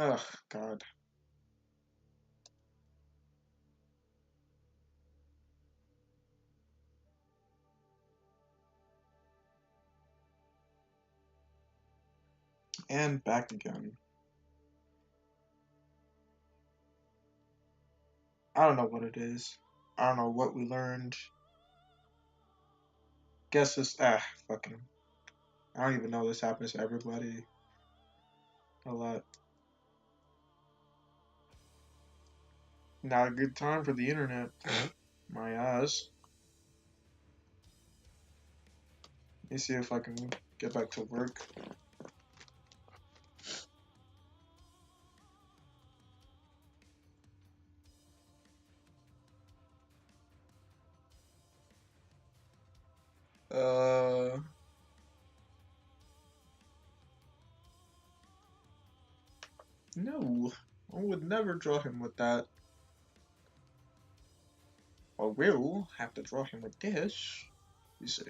Oh, God. And back again. I don't know what it is. I don't know what we learned. Guess this. Fucking. I don't even know this happens to everybody a lot. Not a good time for the internet. My ass. Let me see if I can get back to work. Uh. No. I would never draw him with that. Or will have to draw him with this. You see.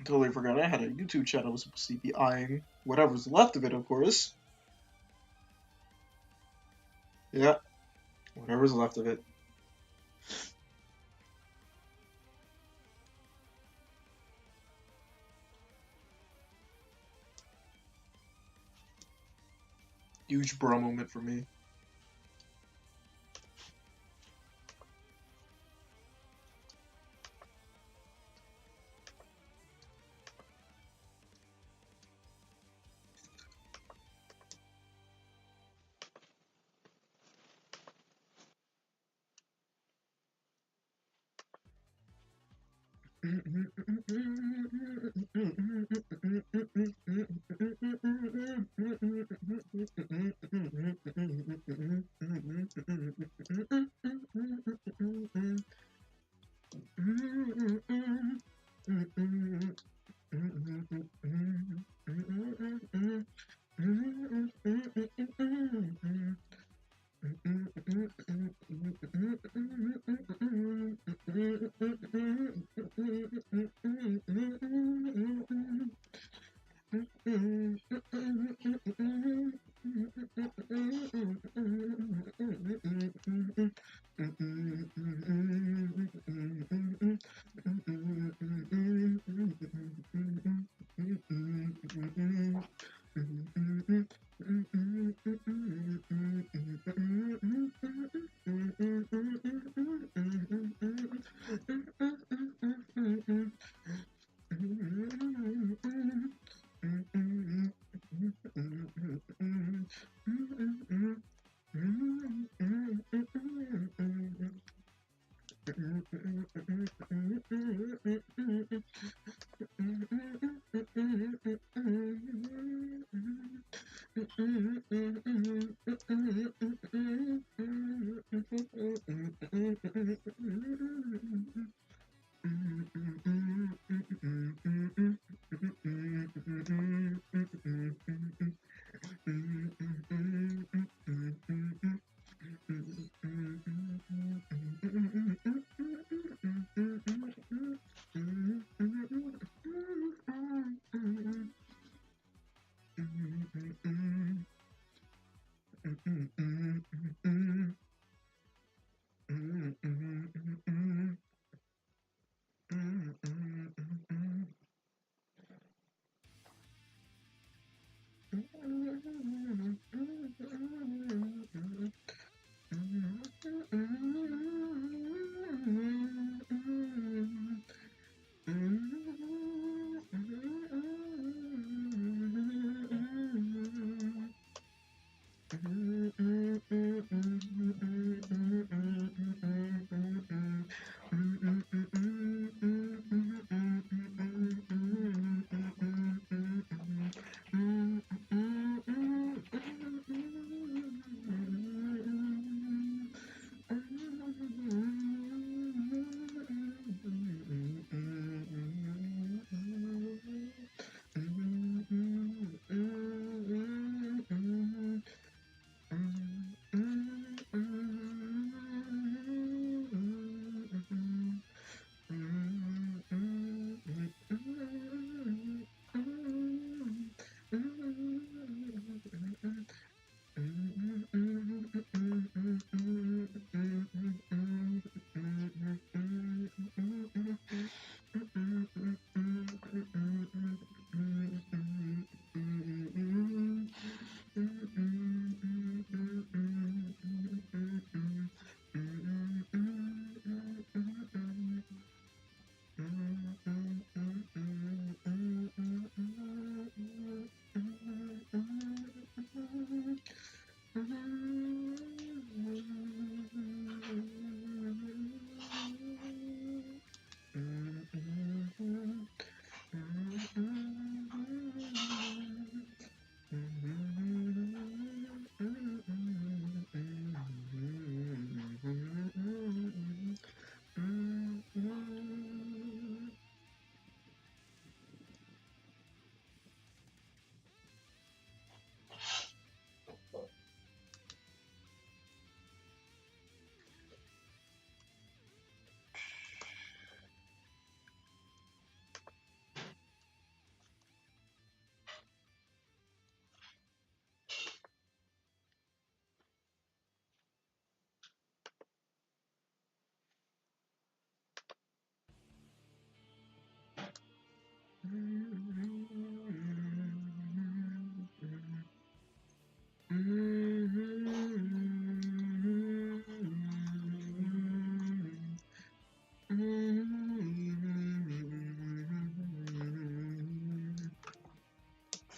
Totally forgot I had a YouTube channel I was supposed to be eyeing. Whatever's left of it, of course. Yeah, whatever's left of it. Huge bro moment for me.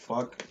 fuck?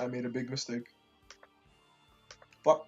I made a big mistake. Fuck.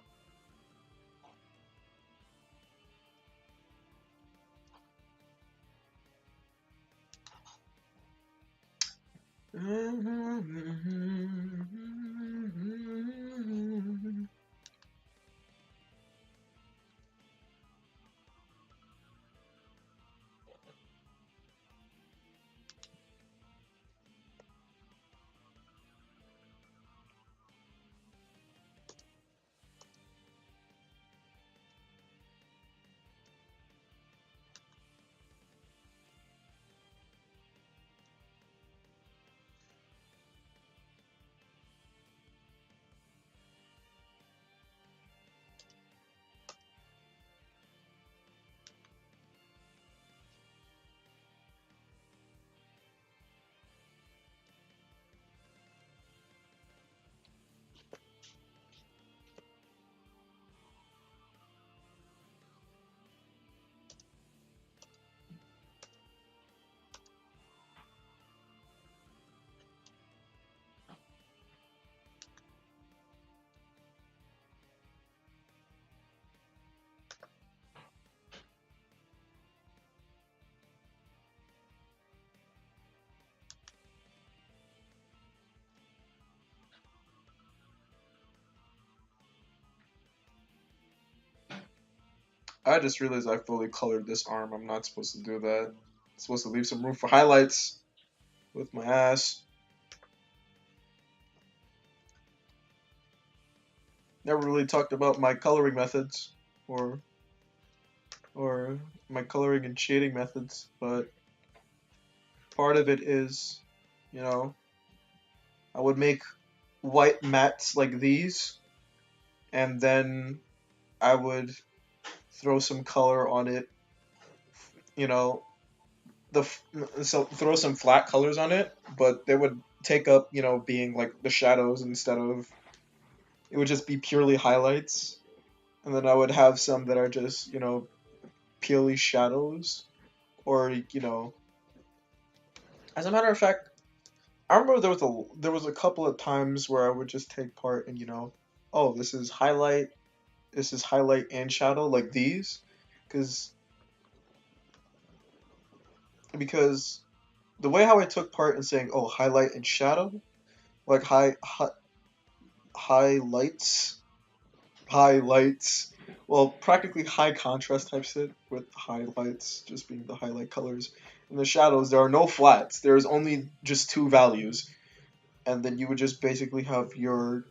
I just realized I fully colored this arm. I'm not supposed to do that. I'm supposed to leave some room for highlights with my ass. Never really talked about my coloring methods or my coloring and shading methods, but part of it is, you know, I would make white mats like these, and then I would throw some color on it, you know, so throw some flat colors on it, but they would take up, you know, being like the shadows instead of, it would just be purely highlights, and then I would have some that are just, you know, purely shadows, or, you know, as a matter of fact, I remember there was a couple of times where I would just take part in, you know, oh, this is highlight and shadow like these, because because the way how I took part in saying, oh, highlight and shadow, like highlights, highlights, well, practically high contrast type shit with highlights just being the highlight colors. In the shadows, there are no flats. There's only just two values, and then you would just basically have your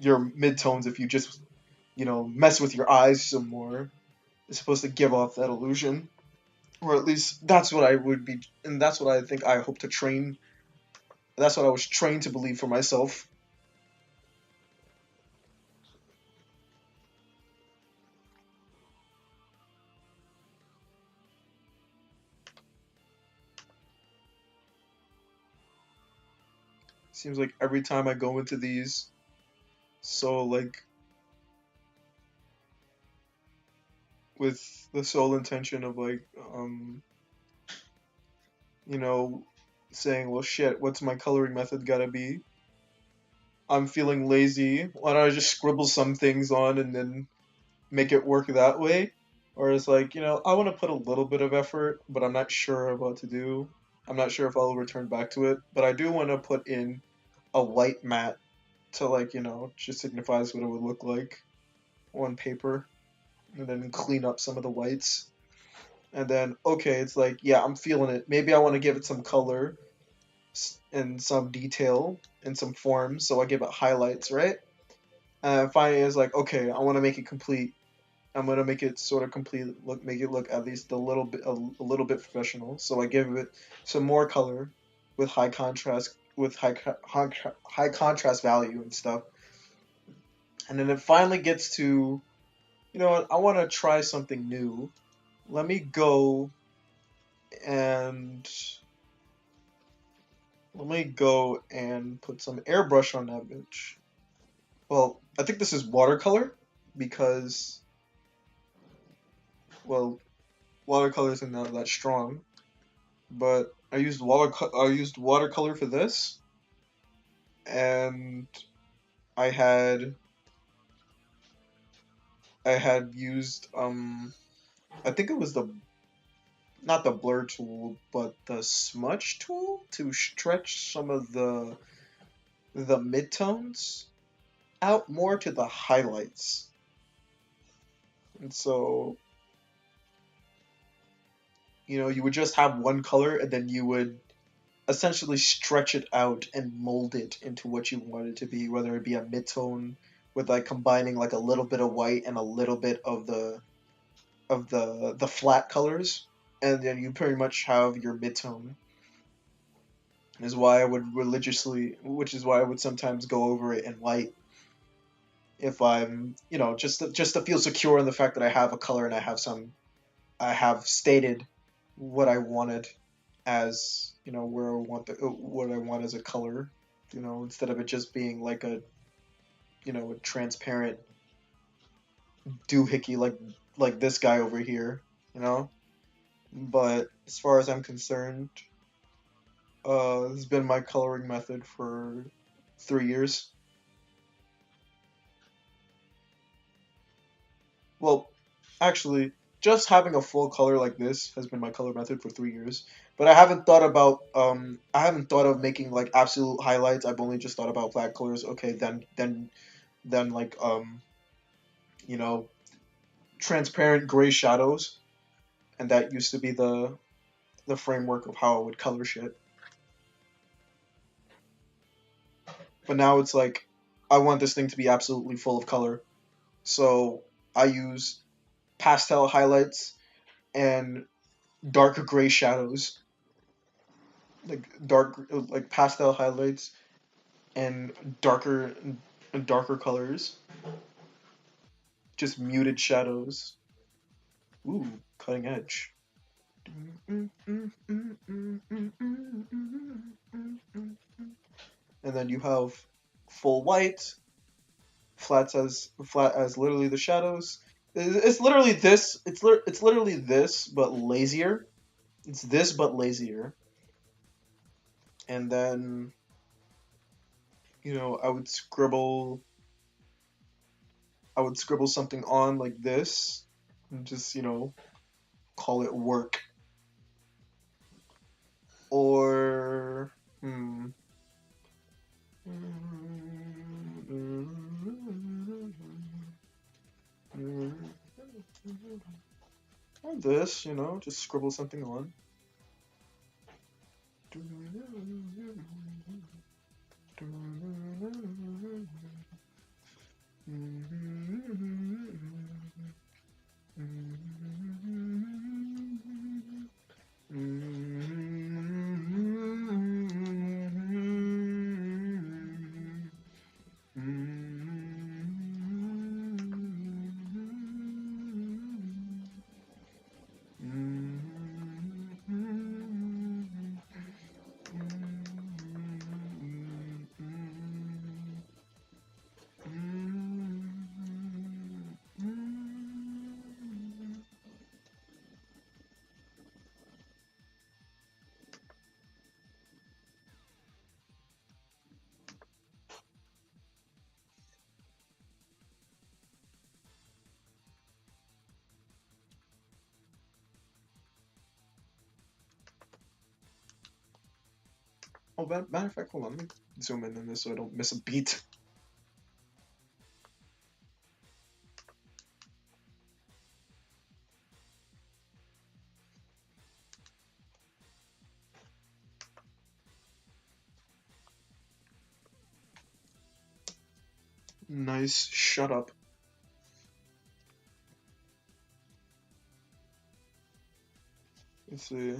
midtones if you just, you know, mess with your eyes some more. It's supposed to give off that illusion, or at least that's what I would be, and that's what I think I hope to train. That's what I was trained to believe for myself. Seems like every time I go into these, so like with the sole intention of like, you know, saying, well, shit, what's my coloring method gotta be? I'm feeling lazy. Why don't I just scribble some things on and then make it work that way? Or it's like, you know, I want to put a little bit of effort, but I'm not sure of what to do. I'm not sure if I'll return back to it, but I do want to put in a white mat to like, just signifies what it would look like on paper, and then clean up some of the whites. And then, okay, it's like, yeah, I'm feeling it. Maybe I want to give it some color and some detail and some form, so I give it highlights, right? Finally, it's like, okay, I want to make it complete. I'm gonna make it sort of complete, make it look at least a little bit professional. So I give it some more color with high contrast, with high contrast value and stuff. And then it finally gets to, you know what? I want to try something new. Let me go and put some airbrush on that bitch. Well, I think this is watercolor because, well, watercolor isn't that strong. But I used watercolor for this, and I had used I think it was the not the blur tool but the smudge tool to stretch some of the midtones out more to the highlights. And so, you would just have one color and then you would essentially stretch it out and mold it into what you want it to be, whether it be a midtone with like combining like a little bit of white and a little bit of the flat colors, and then you pretty much have your midtone. Which is why I would sometimes go over it in white if I'm, just to feel secure in the fact that I have a color and I have stated what I wanted as, where I want what I want as a color, instead of it just being like a transparent doohickey like this guy over here. But as far as I'm concerned, this has been my coloring method for 3 years. Well, actually, just having a full color like this has been my color method for 3 years. But I haven't thought of making like absolute highlights. I've only just thought about flat colors. Okay, then like you know, transparent gray shadows, and that used to be the framework of how I would color shit. But now it's like I want this thing to be absolutely full of color. So I use pastel highlights and darker gray shadows, like pastel highlights and darker colors, just muted shadows. Ooh, cutting edge. And then you have full white, flat as literally the shadows. It's literally this. It's literally this, but lazier. It's this, but lazier. And then, I would scribble. Something on like this, and just call it work. Or or this, just scribble something on. Oh, matter of fact, hold on. Let me zoom in on this so I don't miss a beat. Nice. Shut up. Let's see.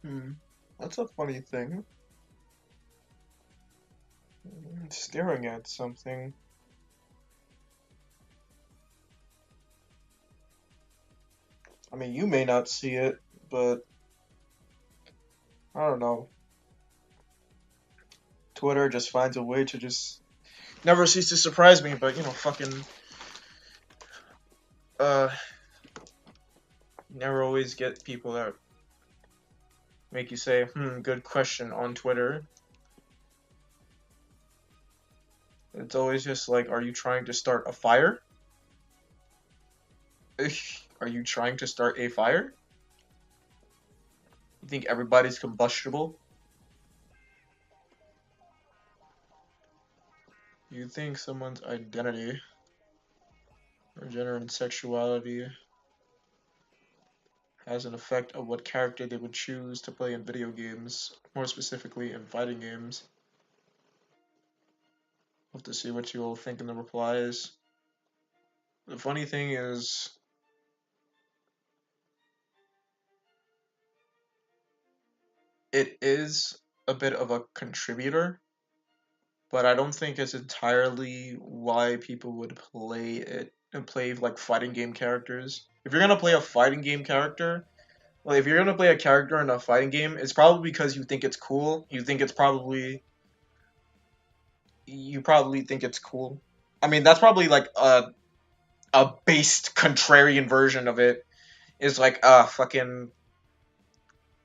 Hmm. That's a funny thing. Staring at something. I mean, you may not see it, but I don't know. Twitter just finds a way to just never cease to surprise me, but you know, fucking uh never always get people that make you say, good question on Twitter. It's always just like, are you trying to start a fire? Are you trying to start a fire? You think everybody's combustible? You think someone's identity or gender and sexuality has an effect of what character they would choose to play in video games, more specifically in fighting games? We'll have to see what you all think in the replies. The funny thing is, it is a bit of a contributor, but I don't think it's entirely why people would play it and play like fighting game characters. If you're gonna play a fighting game character, like if you're gonna play a character in a fighting game, it's probably because you think it's cool. You probably think it's cool. I mean, that's probably like a based contrarian version of it. Is like fucking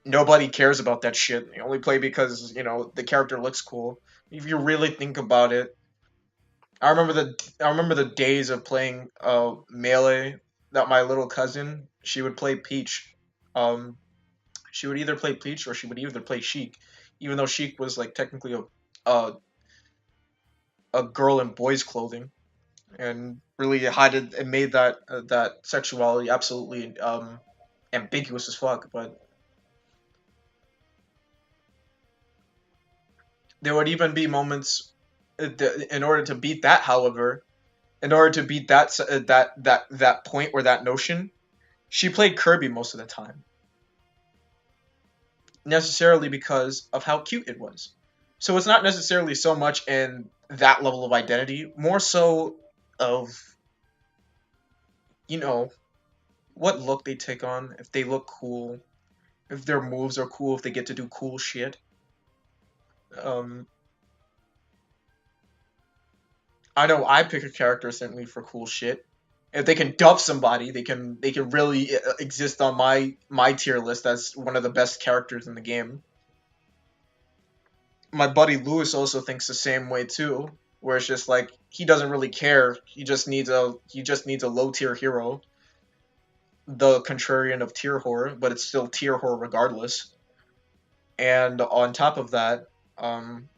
nobody cares about that shit. They only play because the character looks cool. If you really think about it, I remember the days of playing melee. That my little cousin, she would play Peach. Um, she would either play Peach or she would either play Sheik, even though Sheik was like technically a a girl in boys' clothing, and really hide it and made that sexuality absolutely ambiguous as fuck. But there would even be moments in order to beat that, however, in order to beat that point or that notion, she played Kirby most of the time, necessarily because of how cute it was. So it's not necessarily so much in that level of identity, more so of you know what look they take on, if they look cool, if their moves are cool, if they get to do cool shit. Um, I know I pick a character simply for cool shit. If they can duff somebody, they can really exist on my tier list as one of the best characters in the game. My buddy Lewis also thinks the same way too, where it's just like he doesn't really care. He just needs a low tier hero, the contrarian of tier horror, but it's still tier horror regardless. And on top of that, um,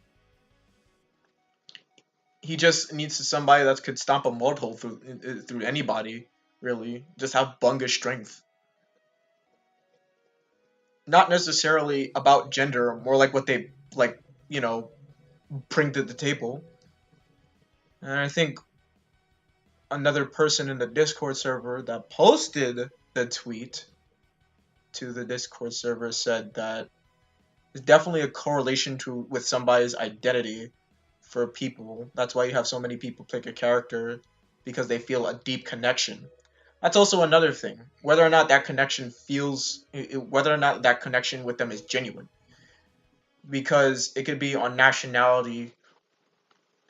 he just needs somebody that could stomp a mud hole through anybody. Really, just have bunga strength. Not necessarily about gender, more like what they like, you know, bring to the table. And I think another person in the Discord server that posted the tweet to the Discord server said that there's definitely a correlation to with somebody's identity for people. That's why you have so many people pick a character because they feel a deep connection. That's also another thing. Whether or not that connection with them is genuine, because it could be on nationality,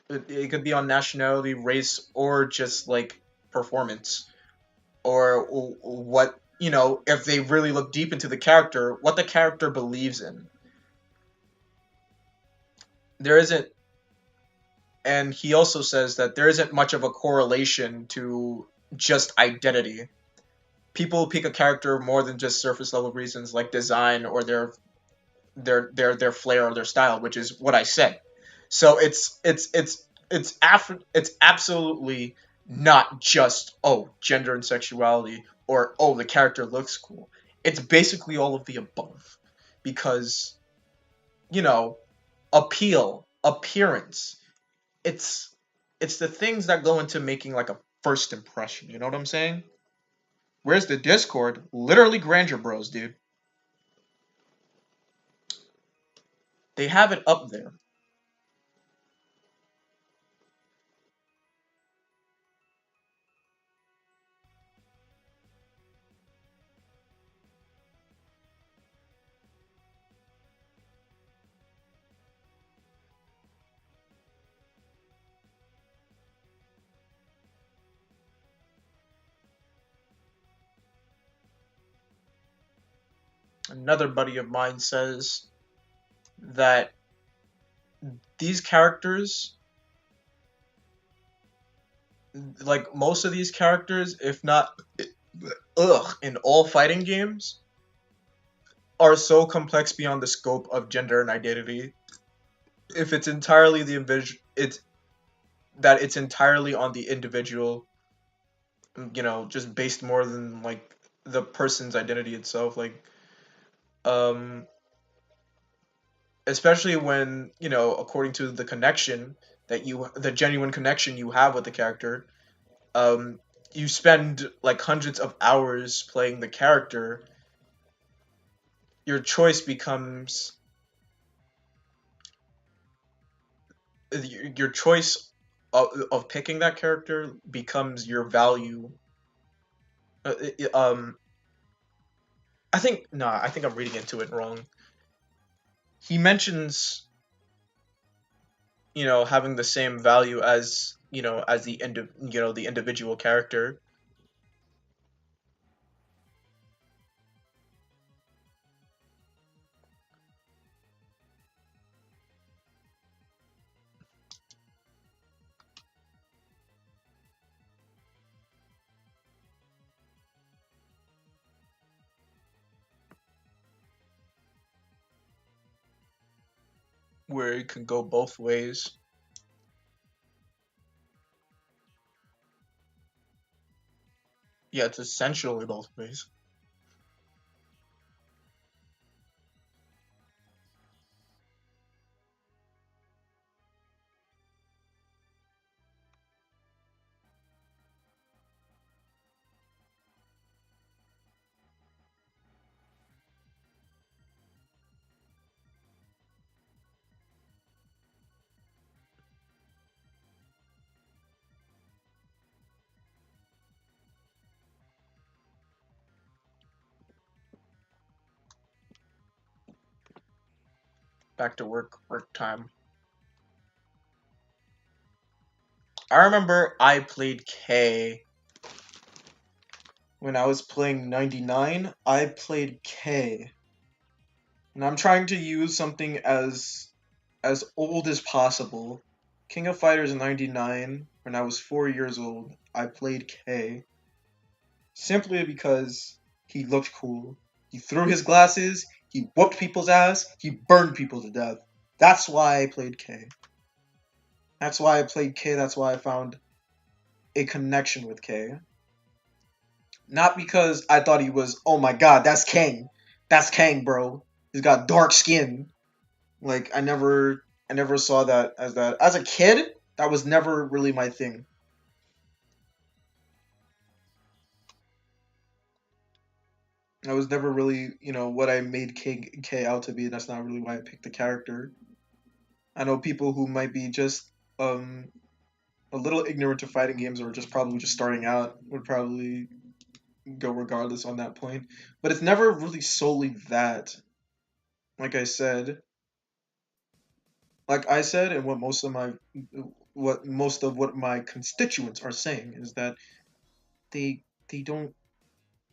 race, or just like performance, or what if they really look deep into the character, what the character believes in. There isn't, and he also says that there isn't much of a correlation to just identity. People pick a character more than just surface level reasons like design or their flair or their style, which is what I said. So it's absolutely not just gender and sexuality or the character looks cool. It's basically all of the above, because you know appeal, appearance. It's it's the things that go into making like a first impression. You know what I'm saying? Where's the Discord? Literally Grandeur Bros, dude. They have it up there. Another buddy of mine says that these characters, like most of these characters, if not, in all fighting games, are so complex beyond the scope of gender and identity. If it's entirely it's entirely on the individual, just based more than like the person's identity itself. Like, um, especially when according to the genuine connection you have with the character, um, you spend like hundreds of hours playing the character. Your choice becomes your choice of picking that character becomes your value. Uh, um, I think I'm reading into it wrong. He mentions having the same value as as the individual character. Where it can go both ways. Yeah, it's essentially both ways. Back to work time. I remember I played K when I was playing 99. I played K, and I'm trying to use something as old as possible. King of Fighters 99. When I was 4 years old, I played K simply because he looked cool. He threw his glasses. He whooped people's ass. He burned people to death. That's why I played K. That's why I played K. That's why I found a connection with K. Not because I thought he was, oh my god, that's Kang. That's Kang, bro. He's got dark skin. Like I never saw that as that. As a kid, that was never really my thing. That was never really, what I made K out to be. That's not really why I picked the character. I know people who might be just um a little ignorant to fighting games or just probably just starting out would probably go regardless on that point. But it's never really solely that. Like I said, and what my constituents are saying is that they they don't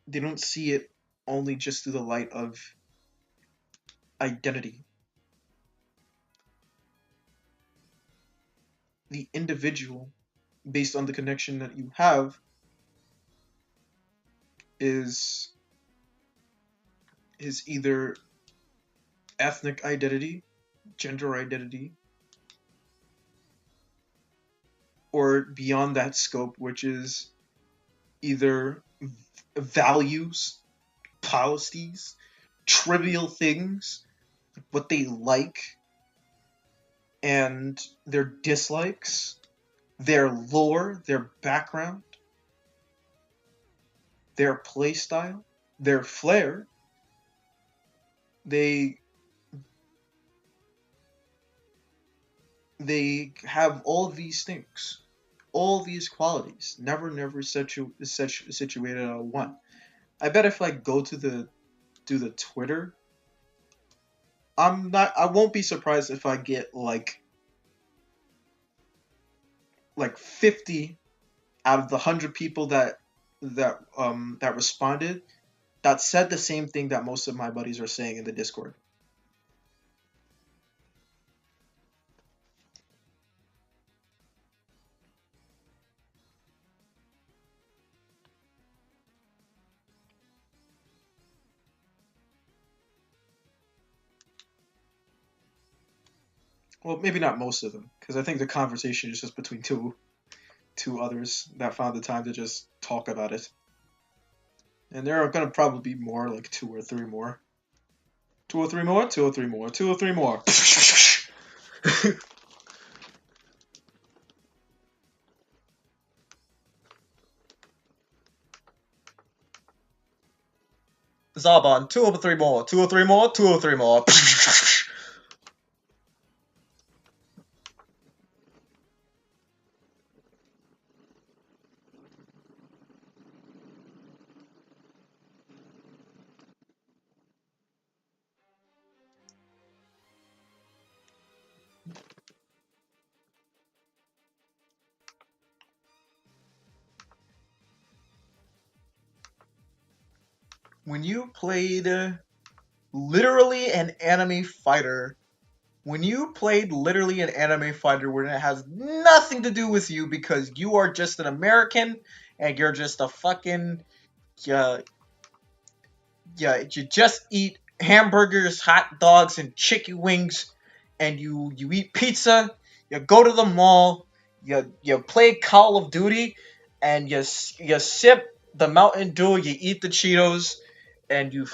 they don't see it only just through the light of identity. The individual, based on the connection that you have, is either ethnic identity, gender identity, or beyond that scope, which is either values, policies, trivial things, what they like, and their dislikes, their lore, their background, their playstyle, their flair. They they have all these things, all these qualities, never situated on one. I bet if I go to the Twitter, I won't be surprised if I get like 50 out of the 100 people that responded that said the same thing that most of my buddies are saying in the Discord. Well, maybe not most of them, because I think the conversation is just between two others that found the time to just talk about it. And there are gonna probably be more, like two or three more. Two or three more, two or three more, two or three more. Zaban, two or three more, two or three more, two or three more. When you played literally an anime fighter, when you played literally an anime fighter when it has nothing to do with you because you are just an American and you're just a fucking yeah, you just eat hamburgers, hot dogs, and chicken wings, and you eat pizza. You go to the mall. You play Call of Duty, and you sip the Mountain Dew. You eat the Cheetos, and you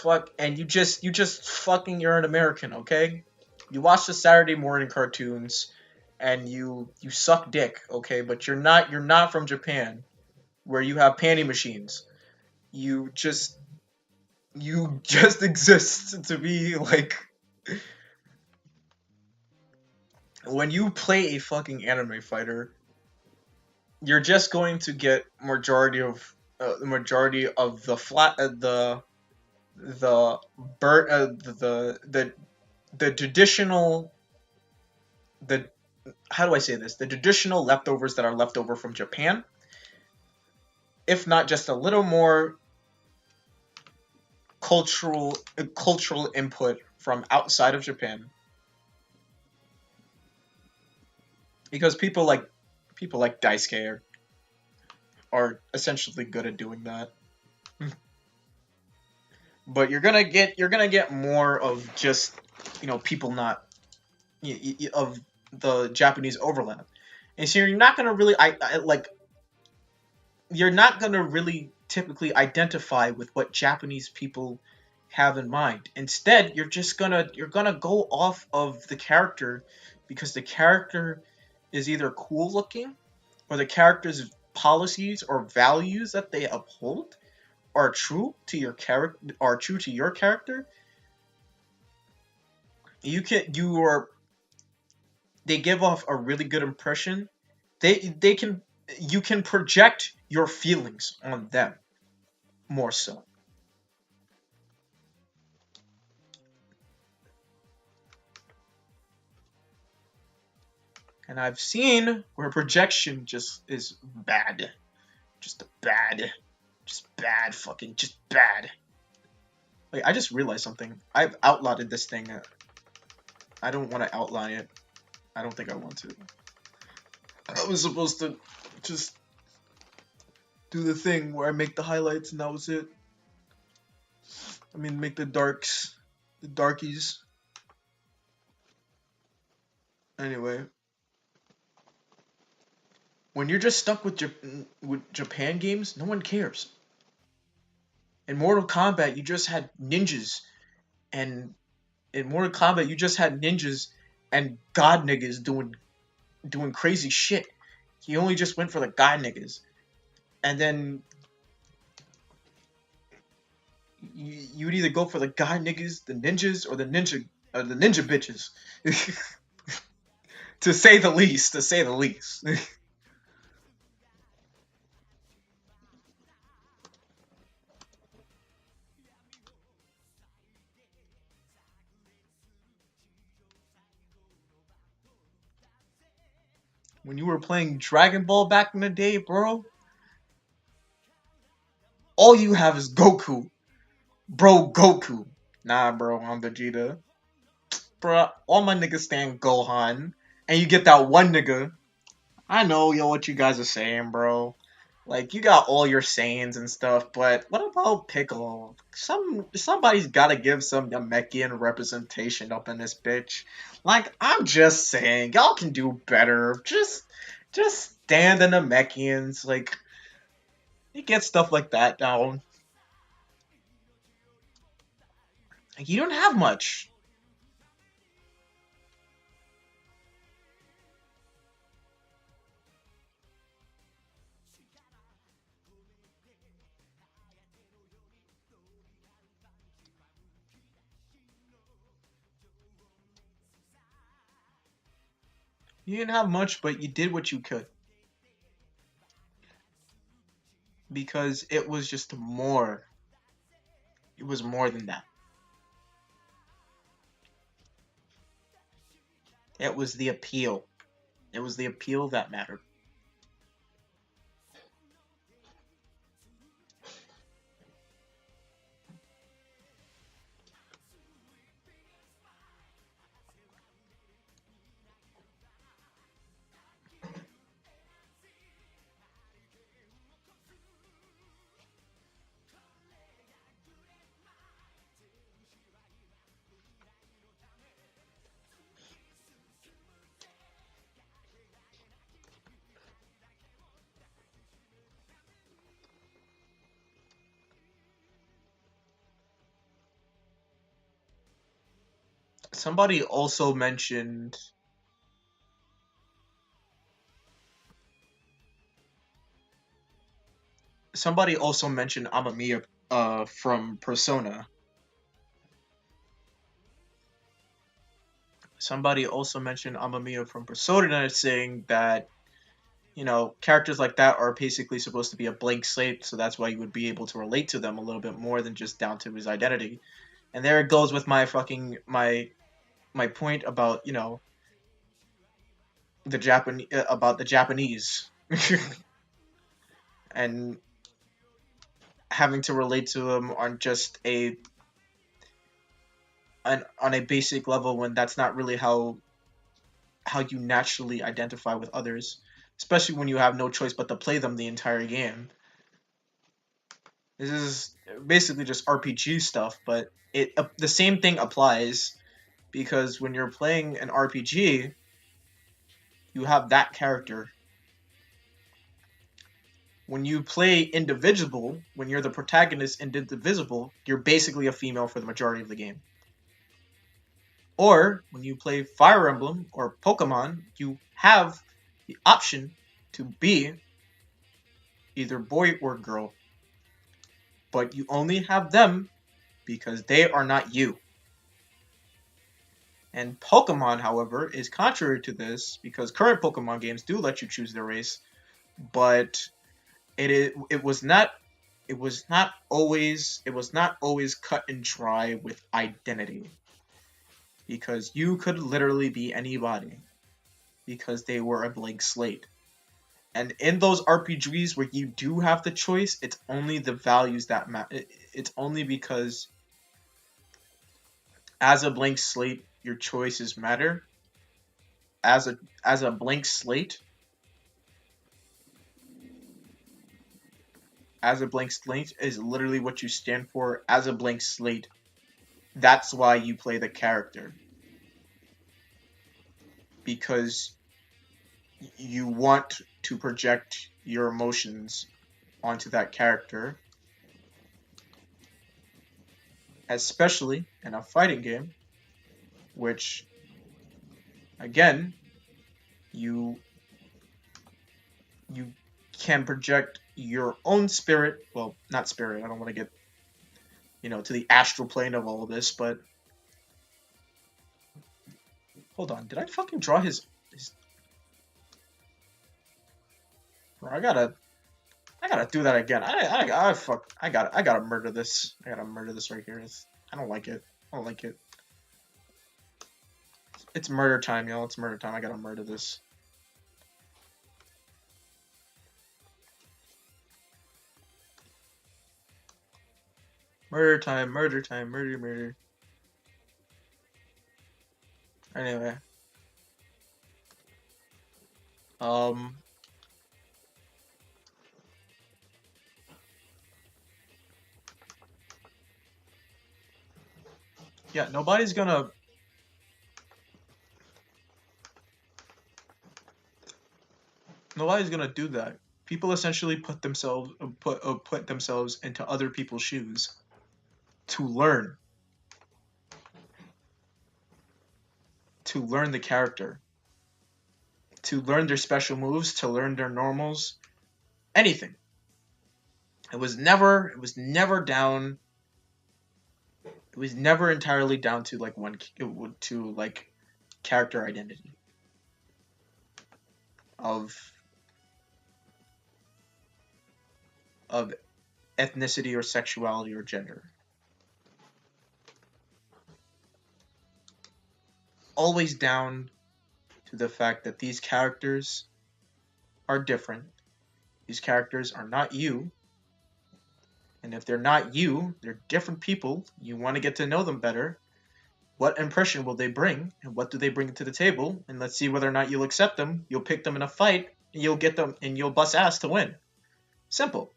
just fucking you're an American, okay? You watch the Saturday morning cartoons, and you suck dick, okay? But you're not from Japan, where you have panty machines. You just you just exist to be like when you play a fucking anime fighter, you're just going to get majority of the flat the bird the traditional the how do I say this, the traditional leftovers that are left over from Japan, if not just a little more cultural input from outside of Japan, because people like Daisuke are essentially good at doing that. But you're gonna get more of just people not of the Japanese overlap, and so you're not gonna really you're not gonna really typically identify with what Japanese people have in mind. Instead, you're gonna go off of the character because the character is either cool looking or the character's policies or values that they uphold are true to your character. You are they give off a really good impression. They can You can project your feelings on them more so. And I've seen where projection just is bad. Just bad. Just bad, fucking just bad. Wait, I just realized something. I've outlawed this thing. I don't want to outline it. I don't think I want to. I was supposed to just do the thing where I make the highlights and that was it. I mean, make the darkies. Anyway, when you're just stuck with Japan games, no one cares. In Mortal Kombat, you just had ninjas, and in Mortal Kombat, you just had ninjas and god niggas doing crazy shit. He only just went for the god niggas, and then you would either go for the god niggas, the ninjas, or the ninja bitches. To say the least. To say the least. When you were playing Dragon Ball back in the day, bro, all you have is Goku. Bro, Goku. Nah, bro, I'm Vegeta. Bro, all my niggas stand Gohan. And you get that one nigga. I know, yo, what you guys are saying, bro. Like, you got all your sayings and stuff, but what about Piccolo? Somebody's gotta give some Namekian representation up in this bitch. Like, I'm just saying, y'all can do better. Just stand the Namekians. Like, you get stuff like that down. Like, you don't have much. You didn't have much, but you did what you could. Because it was just more. It was more than that. It was the appeal. It was the appeal that mattered. Somebody also mentioned Amamiya from Persona. Somebody also mentioned Amamiya from Persona, saying that, you know, characters like that are basically supposed to be a blank slate, so that's why you would be able to relate to them a little bit more than just down to his identity. And there it goes with my point about, you know, the Japanese and having to relate to them on just on a basic level when that's not really how you naturally identify with others, especially when you have no choice but to play them the entire game. This is basically just RPG stuff, but the same thing applies because when you're playing an RPG, you have that character. When you play Indivisible, when you're the protagonist in Indivisible, you're basically a female for the majority of the game. Or when you play Fire Emblem or Pokemon, you have the option to be either boy or girl. But you only have them because they are not you. And Pokemon, however, is contrary to this because current Pokemon games do let you choose their race, but it was not always cut and dry with identity because you could literally be anybody because they were a blank slate. And in those RPGs where you do have the choice, it's only the values that matter. It's only because as a blank slate, your choices matter. As a blank slate, is literally what you stand for. As a blank slate, that's why you play the character. Because you want to project your emotions onto that character. Especially in a fighting game, which, again, you can project your own spirit. Well, not spirit. I don't want to get, to the astral plane of all of this, but hold on. Did I fucking draw his Bro, I gotta do that again. I gotta murder this. I gotta murder this right here. I don't like it. I don't like it. It's murder time, y'all. It's murder time. I gotta murder this. Murder time, murder time, murder, murder. Anyway. Um. Yeah, nobody's gonna do that. People essentially put themselves into other people's shoes to learn the character, to learn their special moves, to learn their normals, anything. It was never entirely down to like character identity of ethnicity or sexuality or gender. Always down to the fact that these characters are different. These characters are not you. And if they're not you, they're different people. You want to get to know them better. What impression will they bring? And what do they bring to the table? And let's see whether or not you'll accept them. You'll pick them in a fight. And you'll get them and you'll bust ass to win. Simple.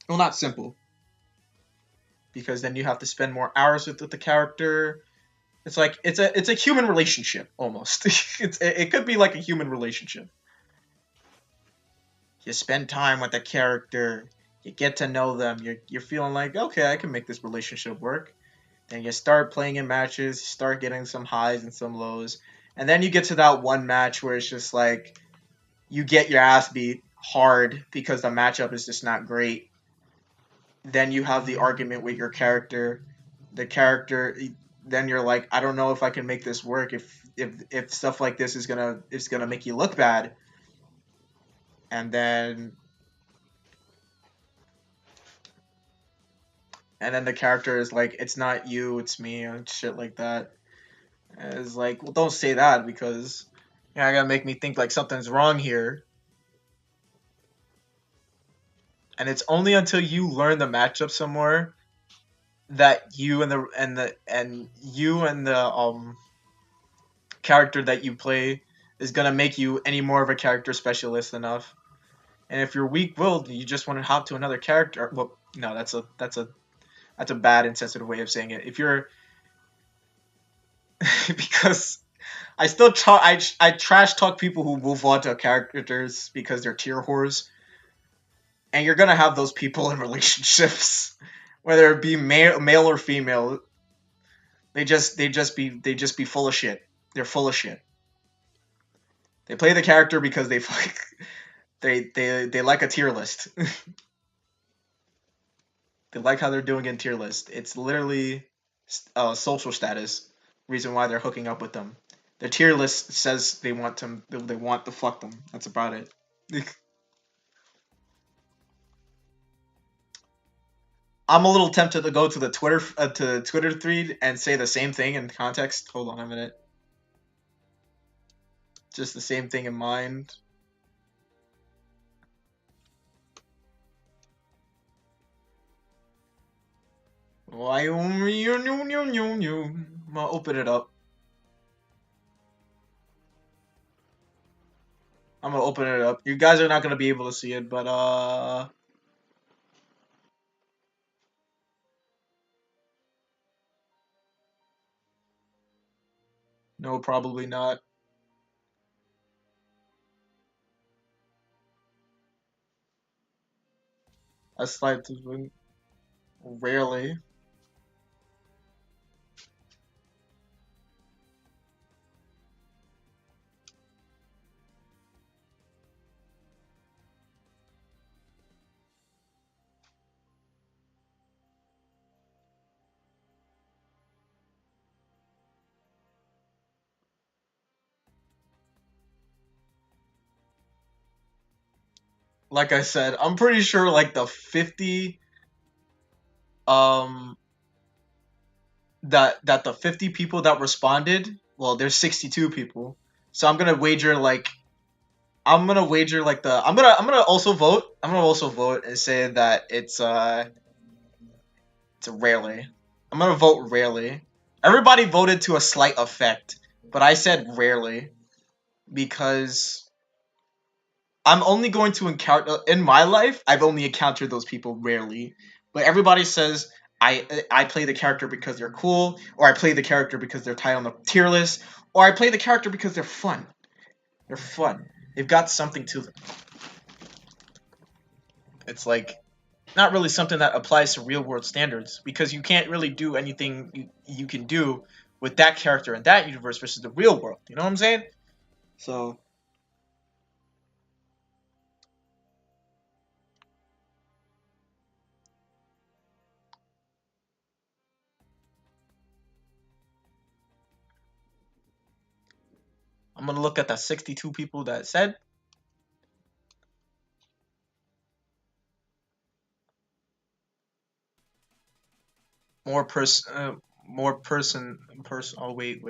Well, not simple. Because then you have to spend more hours with the character. It's like it's a human relationship almost. It could be like a human relationship. You spend time with the character, you get to know them, you're feeling like, okay, I can make this relationship work. Then you start playing in matches, start getting some highs and some lows, and then you get to that one match where it's just like you get your ass beat hard because the matchup is just not great. Then you have the argument with your character. The character, then you're like, I don't know if I can make this work if stuff like this is gonna make you look bad. And then the character is like, it's not you, it's me, and shit like that. And it's like, well, don't say that because I gotta make me think like something's wrong here. And it's only until you learn the matchup some more that you and the character that you play is gonna make you any more of a character specialist enough. And if you're weak-willed, you just want to hop to another character. Well, no, that's a bad, insensitive way of saying it. If you're because I still talk. I trash talk people who move on to characters because they're tier whores, and you're gonna have those people in relationships, whether it be male or female. They just be full of shit. They're full of shit. They play the character because they like a tier list. They like how they're doing in tier list. It's literally social status. Reason why they're hooking up with them. The tier list says they want to fuck them. That's about it. I'm a little tempted to go to the Twitter thread and say the same thing in context. Hold on a minute. Just the same thing in mind. Why? I'm gonna open it up. I'm gonna open it up. You guys are not gonna be able to see it, but no, probably not. A slight rarely. like I said, I'm pretty sure like the 50 um that the 50 people that responded, well, there's 62 people. So I'm gonna wager like the I'm gonna also vote. I'm gonna also vote and say that it's rarely. I'm gonna vote rarely. Everybody voted to a slight effect, but I said rarely because I'm only going to encounter in my life. I've only encountered those people rarely, but everybody says I play the character because they're cool, or I play the character because they're tied on the tier list, or I play the character because they're fun. They're fun. They've got something to them. It's like not really something that applies to real world standards because you can't really do anything you can do with that character in that universe versus the real world. You know what I'm saying? So I'm gonna look at the 62 people that said. More person, more person. Oh wait.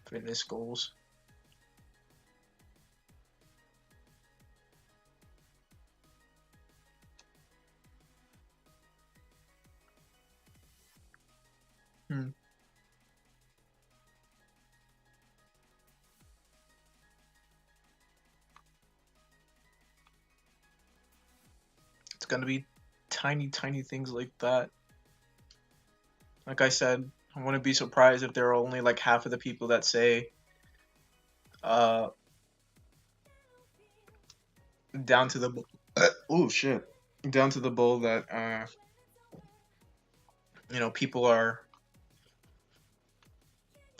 Fitness goals. Hmm. It's gonna be tiny things like that. Like I said, I wouldn't be surprised if there are only like half of the people that say, uh, down to the. Oh shit! Down to the bowl that people are.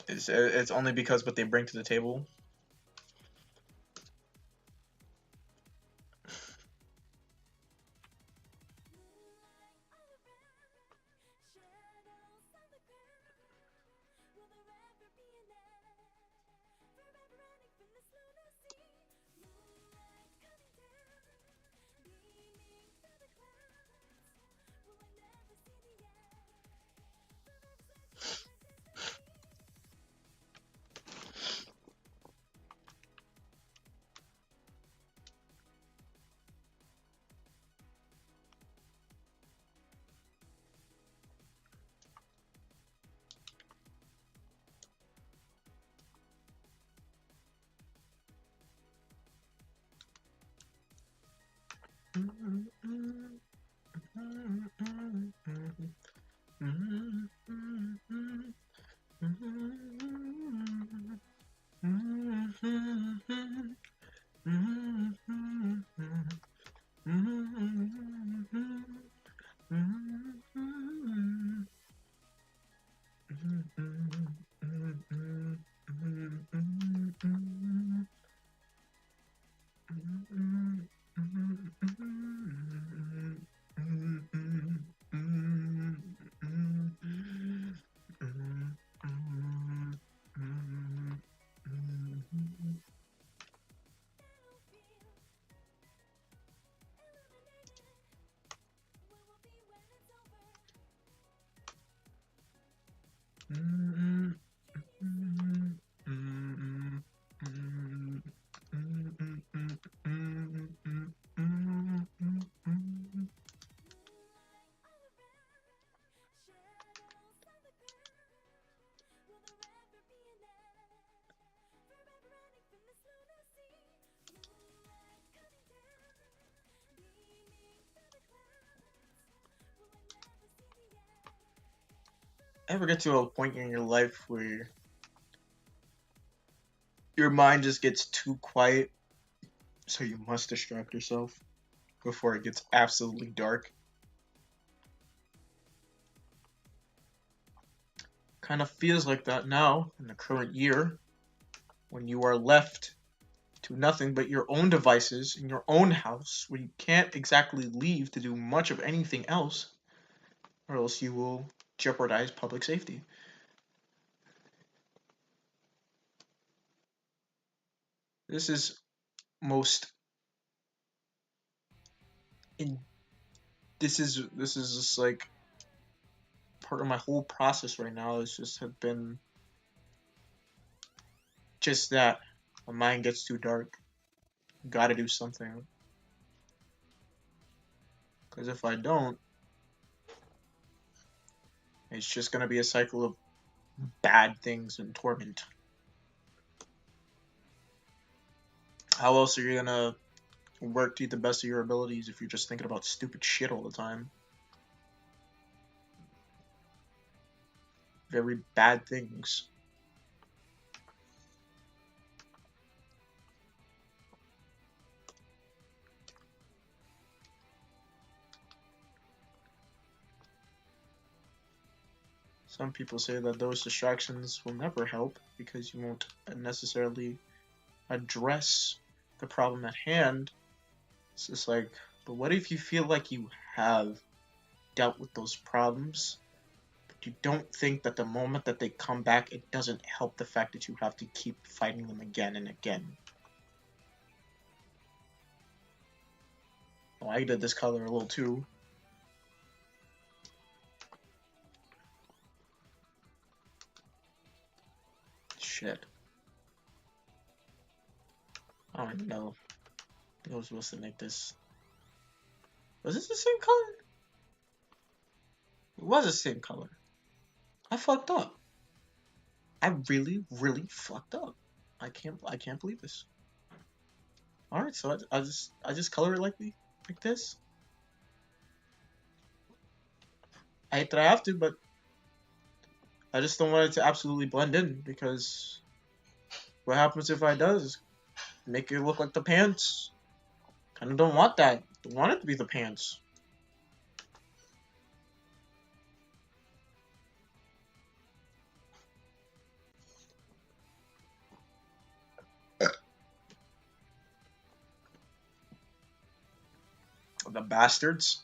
It's only because what they bring to the table. ever get to a point in your life where your mind just gets too quiet, so you must distract yourself before it gets absolutely dark? Kind of feels like that now in the current year, when you are left to nothing but your own devices in your own house, where you can't exactly leave to do much of anything else, or else you will jeopardize public safety. This is most in this is just like part of my whole process right now. Is just have been just that my mind gets too dark. Gotta do something, because if I don't, it's just gonna be a cycle of bad things and torment. How else are you gonna work to the best of your abilities if you're just thinking about stupid shit all the time? Very bad things. Some people say that those distractions will never help because you won't necessarily address the problem at hand. It's just like, but what if you feel like you have dealt with those problems, but you don't think that the moment that they come back, it doesn't help the fact that you have to keep fighting them again and again? Oh, I did this color a little too. Shit. I don't even know. I was supposed to make this. Was this the same color? It was the same color. I fucked up. I really, really fucked up. I can't believe this. All right, so I just color it like this. I hate that I have to, but I just don't want it to absolutely blend in, because what happens if I does make it look like the pants? Kind of don't want that. Don't want it to be the pants. The bastards.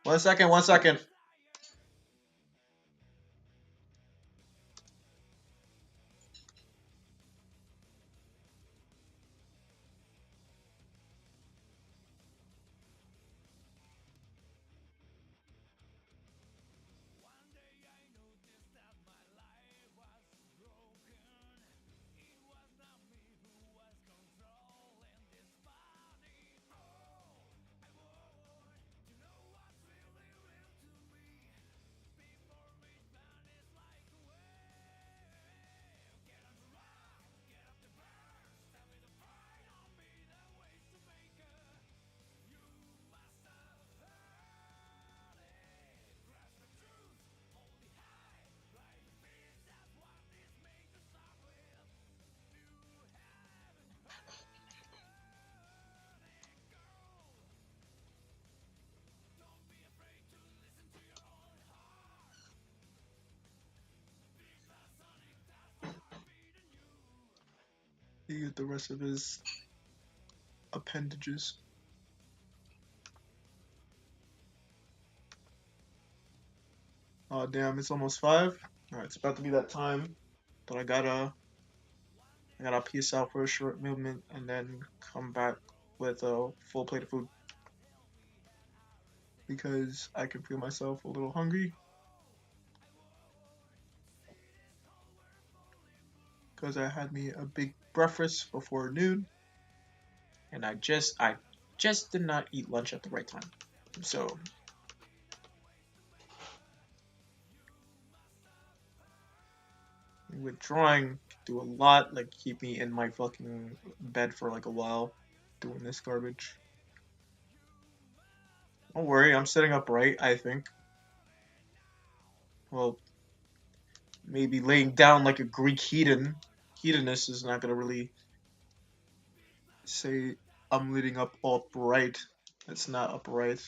1 second, 1 second. You get the rest of his appendages. Oh damn, it's almost 5. Alright, it's about to be that time. But I gotta peace out for a short movement and then come back with a full plate of food. Because I can feel myself a little hungry. Because I had me a big breakfast before noon. And I just did not eat lunch at the right time. So withdrawing do a lot, like keep me in my fucking bed for like a while doing this garbage. Don't worry, I'm sitting upright, I think. Well, maybe laying down like a Greek hedonist is not gonna really say I'm leading up upright. It's not upright.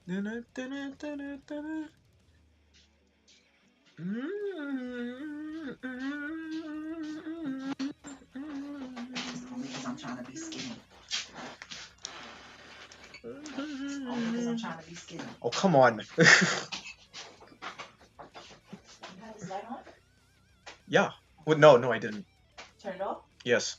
Because I'm trying to be skinny. Only because I'm trying to be skinny. Oh, come on. You have this light on? Yeah. Well, no, I didn't. Turn it off? Yes.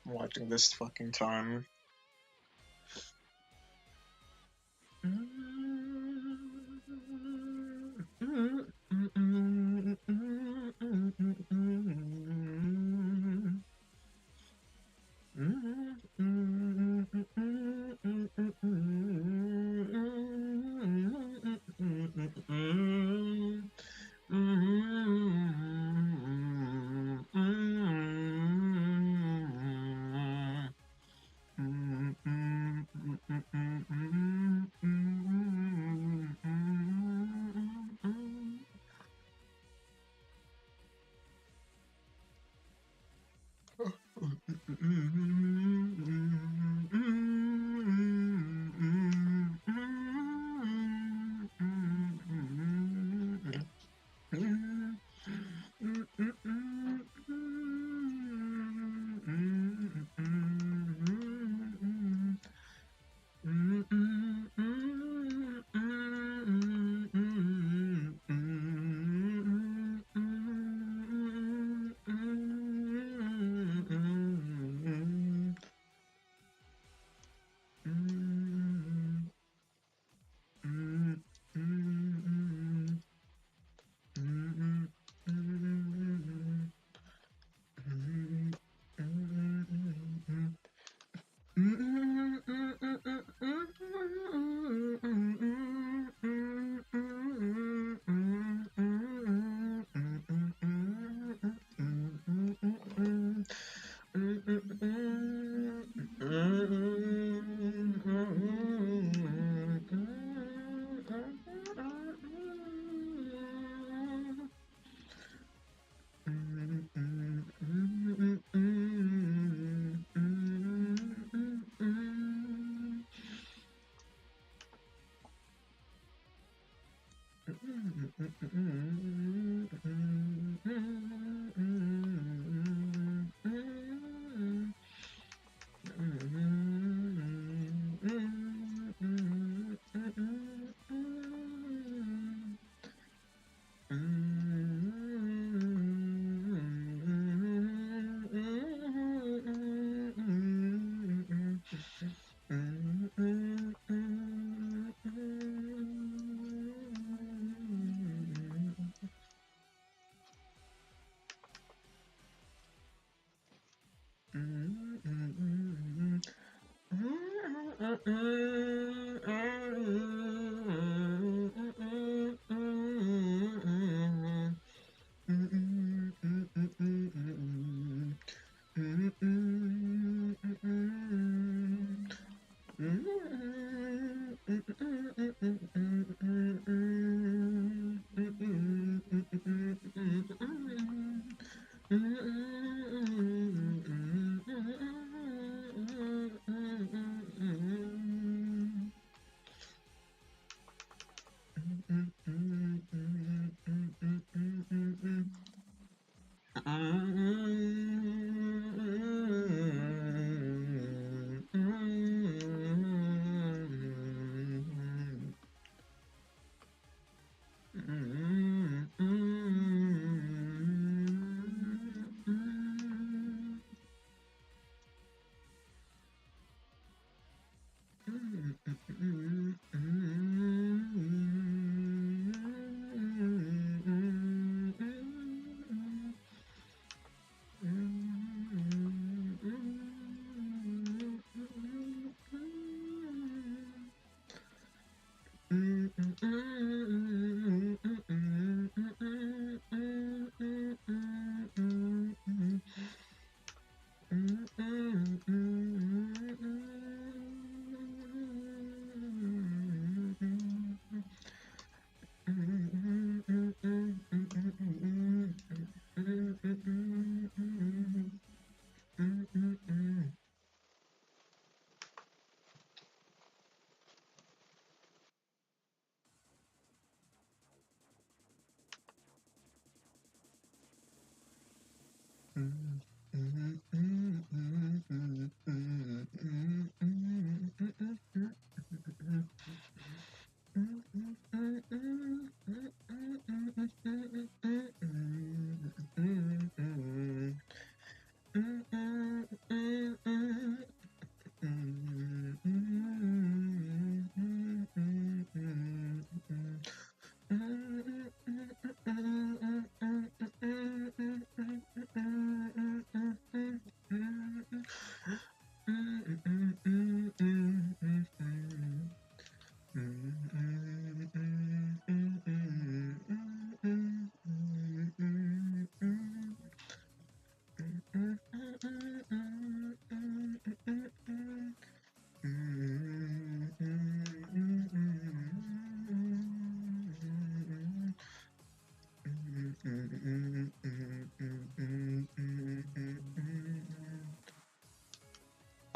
I'm watching this fucking time.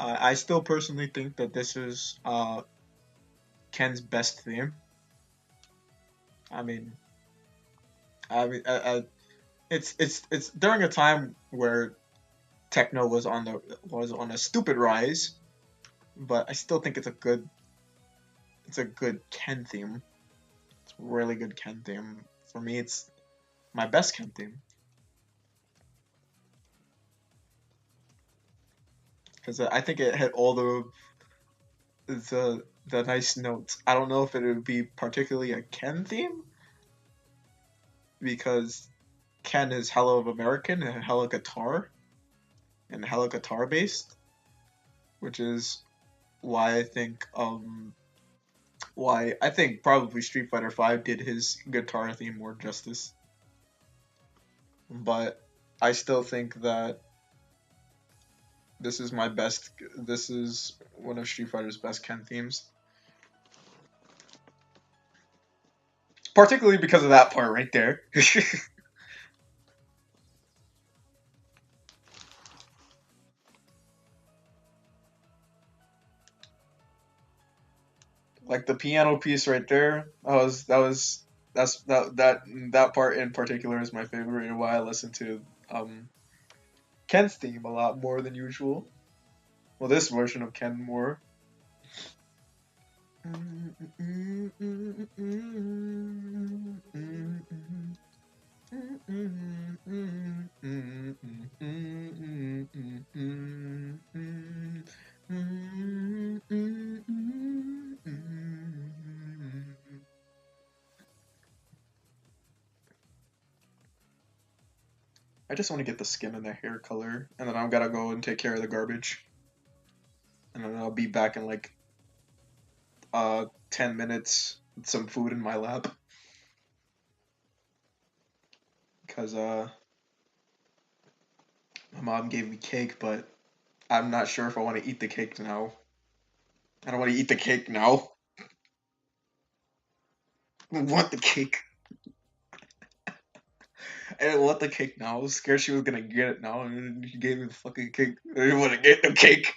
I still personally think that this is Ken's best theme. I mean, it's during a time where techno was on a stupid rise, but I still think it's a good Ken theme. It's a really good Ken theme. For me, it's my best Ken theme. Because I think it hit all the nice notes. I don't know if it would be particularly a Ken theme, because Ken is hella of American and hella guitar based, which is why I think probably Street Fighter V did his guitar theme more justice. But I still think that this is one of Street Fighter's best Ken themes. Particularly because of that part right there. Like the piano piece right there. That part in particular is my favorite, and why I listen to Ken's theme a lot more than usual. Well, this version of Ken more. I just want to get the skin in the hair color, and then I'm gonna go and take care of the garbage. And then I'll be back in like 10 minutes with some food in my lap. Because my mom gave me cake, but I'm not sure if I want to eat the cake now. I don't want to eat the cake now. I want the cake. I didn't want the cake now. I was scared she was gonna get it now, and then she gave me the fucking cake. I didn't want to get the cake.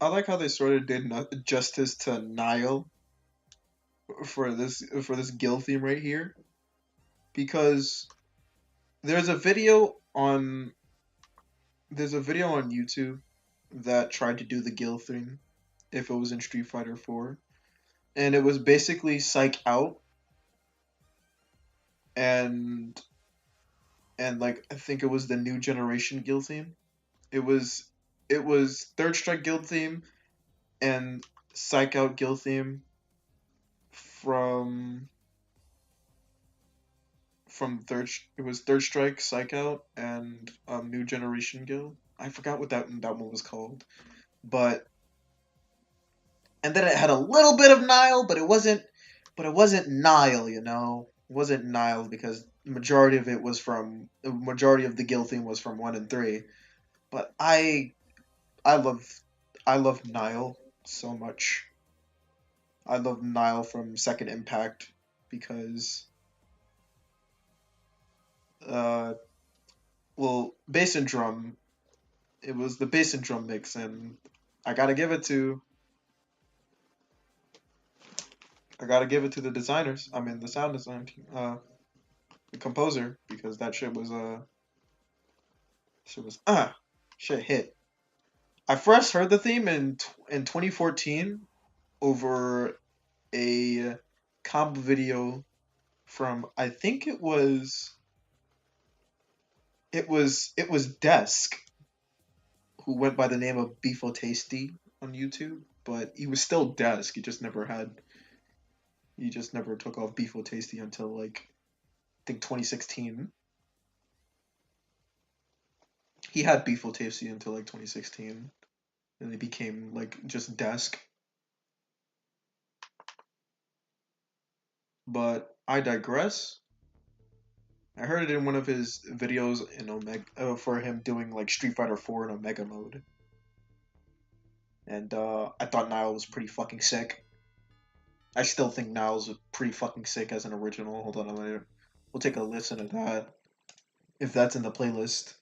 I like how they sort of did justice to Nile for this Gil theme right here, because there's a video on YouTube that tried to do the Gil theme if it was in Street Fighter 4, and it was basically Psych Out and like I think it was the New Generation Guild theme. It was Third Strike Guild theme and Psych Out Guild theme from it was Third Strike, Psych Out, and New Generation Guild. I forgot what that one was called, but and then it had a little bit of Nile, but it wasn't Nile, you know. wasn't Nile because majority of it was from the majority of the guild theme was from 1 and 3. But I love I love Nile so much. I love Nile from Second Impact because uh well bass and drum, it was the bass and drum mix, and I gotta give it to I gotta give it to the designers. I mean the sound design team, the composer, because that shit was shit hit. I first heard the theme in 2014 over a comp video from, I think it was Desk, who went by the name of Beefo Tasty on YouTube, but he was still Desk. He just never took off Beefo Tasty until like I think 2016. He had Beefo Tasty until like 2016, and he became like just Desk. But I digress. I heard it in one of his videos in Omega for him doing like Street Fighter 4 in Omega mode, and I thought Nile was pretty fucking sick. I still think Nile's pretty fucking sick as an original. Hold on, we'll take a listen to that if that's in the playlist.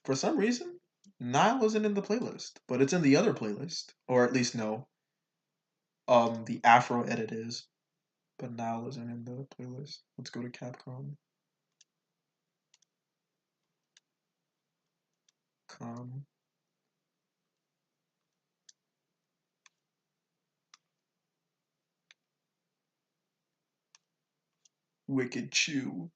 For some reason, Nile isn't in the playlist, but it's in the other playlist, or at least no. The Afro edit is, but Nile isn't in the playlist. Let's go to Capcom. Wicked Chew.